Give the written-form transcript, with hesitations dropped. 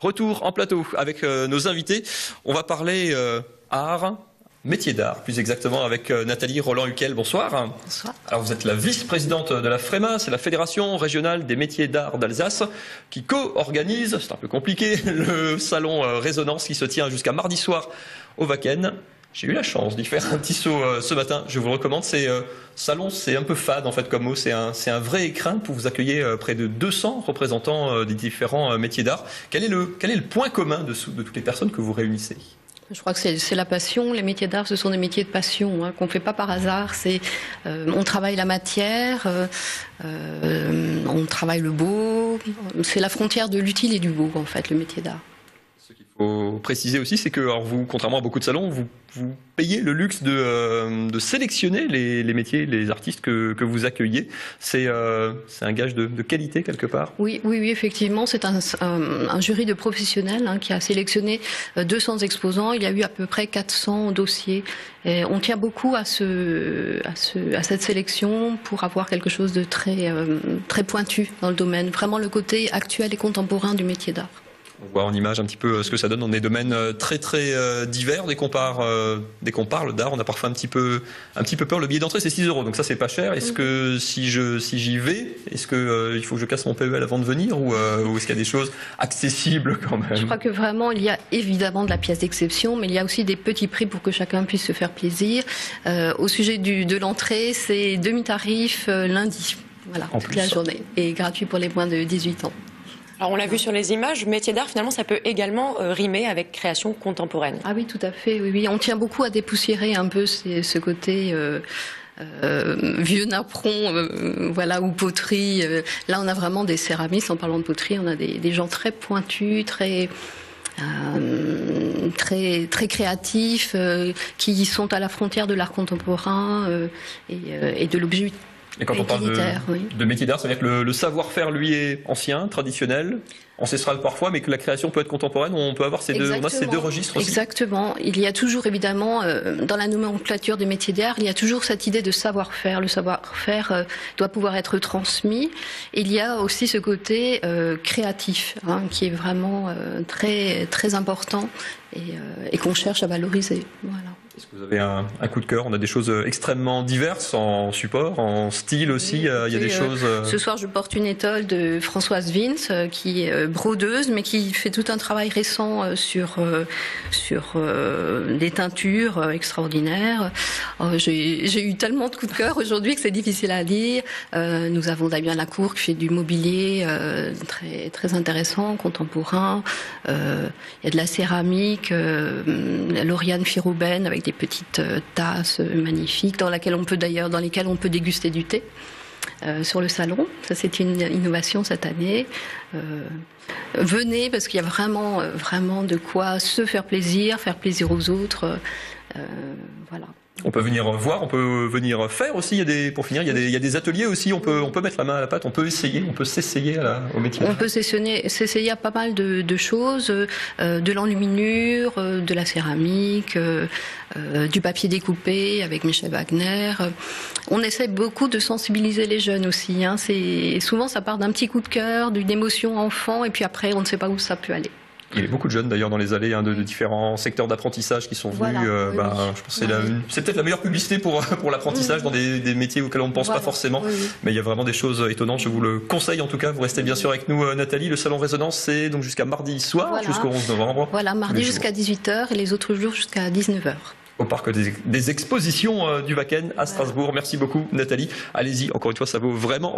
Retour en plateau avec nos invités. On va parler art, métier d'art, plus exactement avec Nathalie Roland-Huquel. Bonsoir. Bonsoir. Alors vous êtes la vice-présidente de la FREMA, c'est la Fédération régionale des métiers d'art d'Alsace, qui co-organise, c'est un peu compliqué, le salon Résonance qui se tient jusqu'à mardi soir au Wacken. J'ai eu la chance d'y faire un petit saut ce matin, je vous le recommande. Salon, c'est un peu fade en fait comme mot, c'est un vrai écrin pour vous accueillir près de 200 représentants des différents métiers d'art. Quel est le point commun de toutes les personnes que vous réunissez ? Je crois que c'est la passion. Les métiers d'art, ce sont des métiers de passion qu'on ne fait pas par hasard. On travaille la matière, on travaille le beau. C'est la frontière de l'utile et du beau en fait, le métier d'art. Ce qu'il faut préciser aussi, c'est que alors vous, contrairement à beaucoup de salons, vous payez le luxe de sélectionner les métiers, les artistes que vous accueillez. C'est un gage de qualité quelque part. Oui, effectivement, c'est un jury de professionnels qui a sélectionné 200 exposants. Il y a eu à peu près 400 dossiers. Et on tient beaucoup à cette sélection pour avoir quelque chose de très pointu dans le domaine. Vraiment le côté actuel et contemporain du métier d'art. On voit en image un petit peu ce que ça donne dans des domaines très divers. Dès qu'on parle d'art, on a parfois un petit peu peur. Le billet d'entrée c'est 6 €, donc ça c'est pas cher. Est-ce que si j'y vais, est-ce que il faut que je casse mon PEL avant de venir ou est-ce qu'il y a des choses accessibles quand même? Je crois que vraiment il y a évidemment de la pièce d'exception, mais il y a aussi des petits prix pour que chacun puisse se faire plaisir. Au sujet de l'entrée, c'est demi-tarif lundi, voilà, toute la journée, et gratuit pour les moins de 18 ans. Alors on l'a vu sur les images, métier d'art finalement ça peut également rimer avec création contemporaine. Ah oui, tout à fait, oui. On tient beaucoup à dépoussiérer un peu ce côté vieux napperon, voilà, ou poterie. Là on a vraiment des céramistes, en parlant de poterie, on a des gens très pointus, très créatifs, qui sont à la frontière de l'art contemporain et de l'objet. Et quand on parle de métier d'art, ça veut dire que le savoir-faire, lui, est ancien, traditionnel, ancestral parfois, mais que la création peut être contemporaine. On peut avoir ces deux registres aussi. Exactement. Il y a toujours, évidemment, dans la nomenclature des métiers d'art, il y a toujours cette idée de savoir-faire. Le savoir-faire doit pouvoir être transmis. Il y a aussi ce côté créatif, qui est vraiment très important et qu'on cherche à valoriser. Voilà. Est-ce que vous avez un coup de cœur? On a des choses extrêmement diverses en support, en style aussi. Il y a des choses. Ce soir, je porte une étole de Françoise Vince, qui est brodeuse, mais qui fait tout un travail récent sur des teintures extraordinaires. J'ai eu tellement de coups de cœur aujourd'hui que c'est difficile à dire. Nous avons Damien Lacour qui fait du mobilier très intéressant, contemporain. Il y a de la céramique, Lauriane Firouben avec des petites tasses magnifiques dans lesquelles on peut déguster du thé sur le salon. Ça, c'est une innovation cette année. Venez parce qu'il y a vraiment de quoi se faire plaisir aux autres. Voilà. On peut venir voir, on peut venir faire aussi. Il y a des ateliers aussi. On peut mettre la main à la pâte, on peut s'essayer au métier. On peut s'essayer à pas mal de choses, de l'enluminure, de la céramique, du papier découpé avec Michel Wagner. On essaie beaucoup de sensibiliser les jeunes aussi. Souvent ça part d'un petit coup de cœur, d'une émotion enfant, et puis après on ne sait pas où ça peut aller. Il y a beaucoup de jeunes d'ailleurs dans les allées de différents secteurs d'apprentissage qui sont venus. Je pense que c'est peut-être la meilleure publicité pour l'apprentissage dans des métiers auxquels on ne pense pas forcément. Mais il y a vraiment des choses étonnantes. Je vous le conseille en tout cas. Vous restez bien sûr avec nous, Nathalie. Le salon Résonance, c'est donc jusqu'à mardi soir, jusqu'au 11 novembre. Voilà, mardi jusqu'à 18 h et les autres jours jusqu'à 19 h. Au parc des expositions du Wacken à Strasbourg. Merci beaucoup, Nathalie. Allez-y, encore une fois, ça vaut vraiment